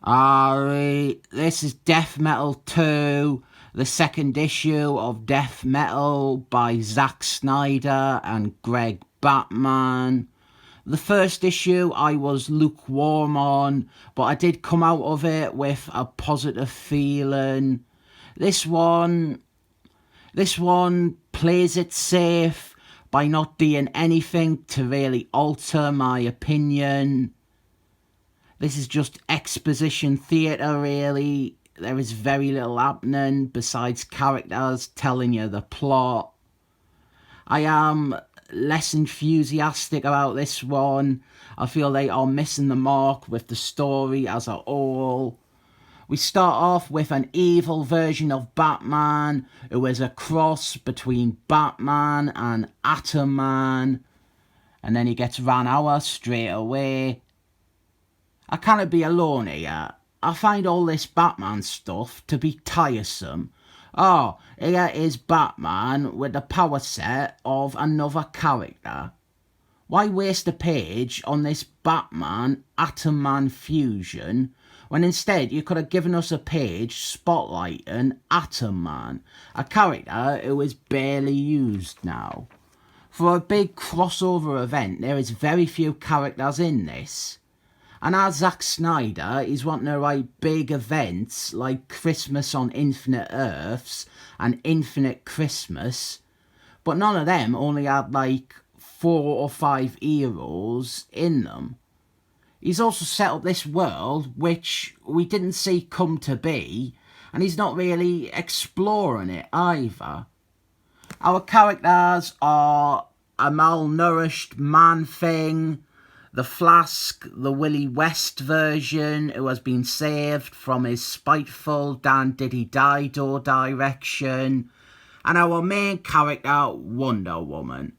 This is Death Metal 2, the second issue of Death Metal by Snyder and Greg Batman. The first issue I was lukewarm on, but I did come out of it with a positive feeling. This one plays it safe by not doing anything to really alter my opinion. This is just exposition theatre, really. There is very little happening besides characters telling you the plot. I am less enthusiastic about this one. I feel they are missing the mark with the story as a whole. We start off with an evil version of Batman who is a cross between Batman and Atom Man, and then he gets ran over straight away. I cannot be alone here. I find all this Batman stuff to be tiresome. Oh, here is Batman with the power set of another character. Why waste a page on this Batman Atom Man fusion when instead you could have given us a page spotlighting Atom Man, a character who is barely used now? For a big crossover event, there is very few characters in this. And as Zack Snyder is wanting to write big events like Christmas on Infinite Earths and Infinite Christmas, but none of them only had like 4 or 5 heroes in them. He's also set up this world which we didn't see come to be, and he's not really exploring it either. Our characters are a malnourished Man-Thing, the Flask, the Willie West version, who has been saved from his spiteful Dan Diddy Dido direction, and our main character, Wonder Woman.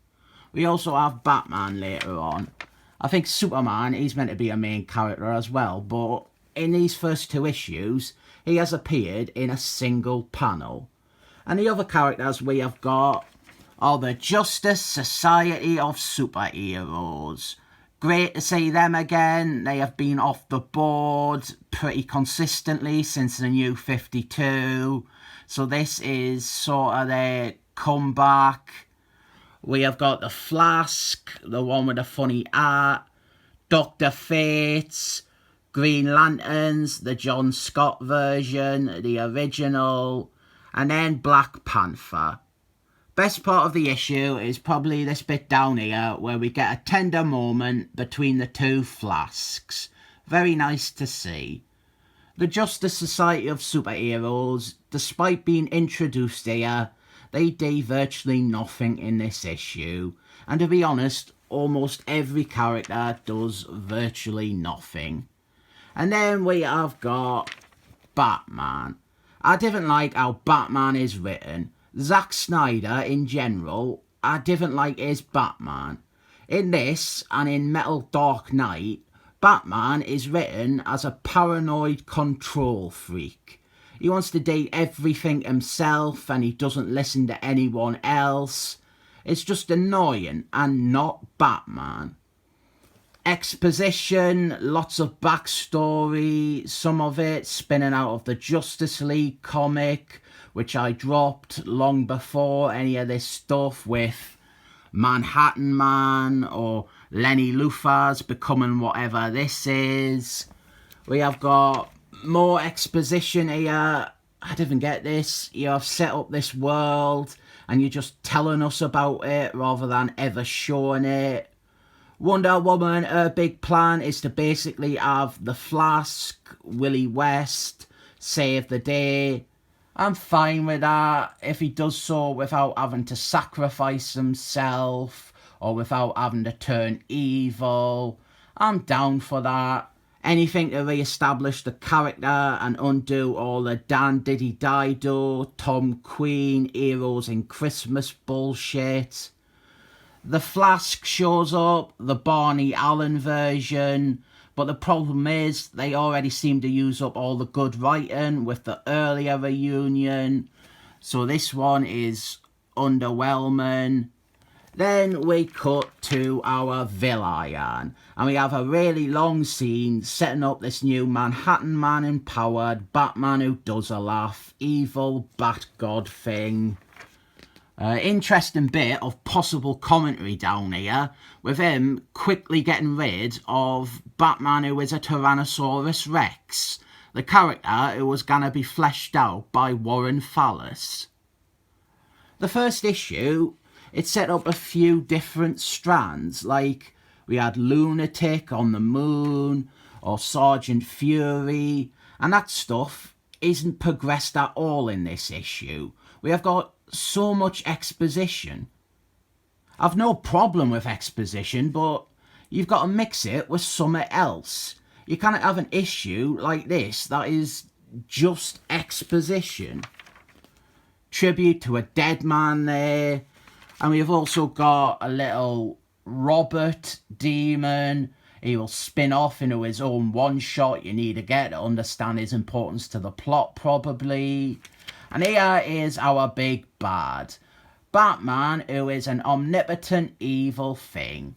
We also have Batman later on. I think Superman is meant to be a main character as well, but in these first 2 issues, he has appeared in a single panel. And the other characters we have got are the Justice Society of Superheroes. Great to see them again. They have been off the board pretty consistently since the New 52. So this is sort of their comeback. We have got the Flask, the one with the funny art, Dr. Fates, Green Lanterns, the John Scott version, the original, and then Black Panther. Best part of the issue is probably this bit down here where we get a tender moment between the 2 Flasks. Very nice to see. The Justice Society of Superheroes, despite being introduced here, they do virtually nothing in this issue. And to be honest, almost every character does virtually nothing. And then we have got Batman. I didn't like how Batman is written. Zack Snyder, in general, I didn't like his Batman. In this, and in Metal Dark Knight, Batman is written as a paranoid control freak. He wants to do everything himself, and he doesn't listen to anyone else. It's just annoying, and not Batman. Exposition, lots of backstory, some of it spinning out of the Justice League comic, which I dropped long before any of this stuff with Manhattan Man or Lenny Luthor's becoming whatever this is. We have got more exposition here. I didn't get this. You have set up this world and you're just telling us about it rather than ever showing it. Wonder Woman, her big plan is to basically have the Flask, Willie West, save the day. I'm fine with that if he does so without having to sacrifice himself or without having to turn evil. I'm down for that. Anything to re-establish the character and undo all the Dan Diddy Dido, Tom Queen, Heroes in Christmas bullshit. The Flask shows up, the Barney Allen version, but the problem is they already seem to use up all the good writing with the earlier reunion, so this one is underwhelming. Then we cut to our villain, and we have a really long scene setting up this new Manhattan Man-empowered Batman who does a laugh, evil Bat God thing. Interesting bit of possible commentary down here, with him quickly getting rid of Batman who is a Tyrannosaurus Rex, the character who was going to be fleshed out by Warren Fallis. The first issue, it set up a few different strands, like we had Lunatic on the Moon, or Sergeant Fury, and that stuff isn't progressed at all in this issue. We have got so much exposition. I've no problem with exposition, but you've got to mix it with something else. You can't have an issue like this that is just exposition. Tribute to a dead man there. And we've also got a little Robert demon. He will spin off into his own one-shot you need to get to understand his importance to the plot, probably. And here is our big bad, Batman, who is an omnipotent evil thing.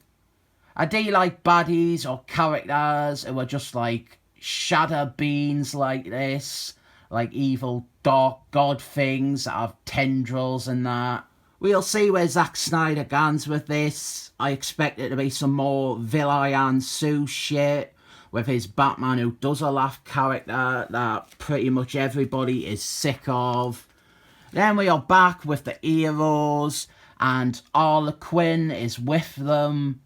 I do like baddies or characters who are just like shadow beings like this, like evil dark god things that have tendrils and that. We'll see where Zack Snyder goes with this. I expect it to be some more Villain Sue shit with his Batman who does a laugh character that pretty much everybody is sick of. Then we are back with the heroes and Harley Quinn is with them.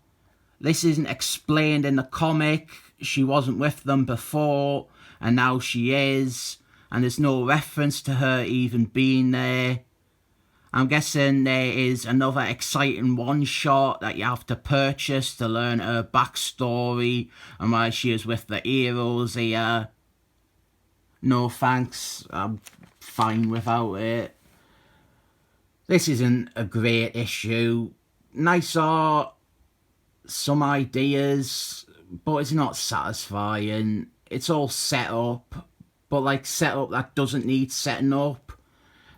This isn't explained in the comic. She wasn't with them before and now she is. And there's no reference to her even being there. I'm guessing there is another exciting one-shot that you have to purchase to learn her backstory and why she is with the heroes here. No thanks, I'm fine without it. This isn't a great issue. Nice art, some ideas, but it's not satisfying. It's all set up, but like set up that doesn't need setting up.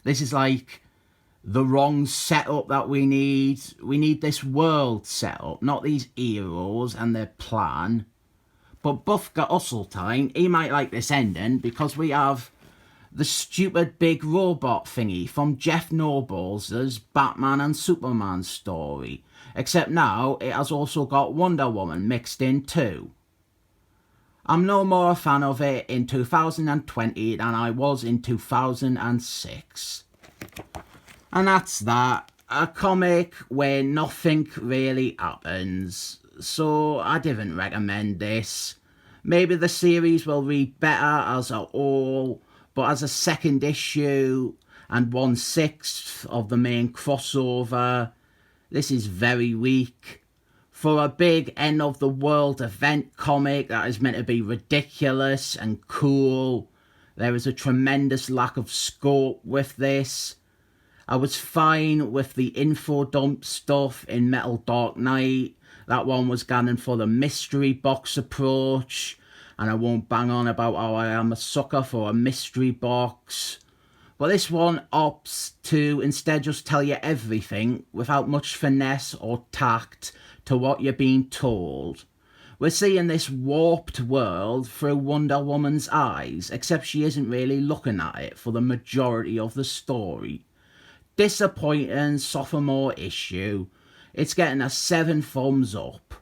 This is like the wrong setup that we need. We need this world set up, not these heroes and their plan. But Buffka Hustletime, he might like this ending because we have the stupid big robot thingy from Jeff Nobles' Batman and Superman story. Except now it has also got Wonder Woman mixed in too. I'm no more a fan of it in 2020 than I was in 2006. And that's that. A comic where nothing really happens. So I didn't recommend this. Maybe the series will read better as a whole, but as a second issue and 1/6 of the main crossover, this is very weak. For a big end of the world event comic that is meant to be ridiculous and cool, there is a tremendous lack of scope with this. I was fine with the info dump stuff in Metal Dark Knight. That one was going for the mystery box approach. And I won't bang on about how I am a sucker for a mystery box. But this one opts to instead just tell you everything without much finesse or tact to what you're being told. We're seeing this warped world through Wonder Woman's eyes, except she isn't really looking at it for the majority of the story. Disappointing sophomore issue. It's getting a 7 thumbs up.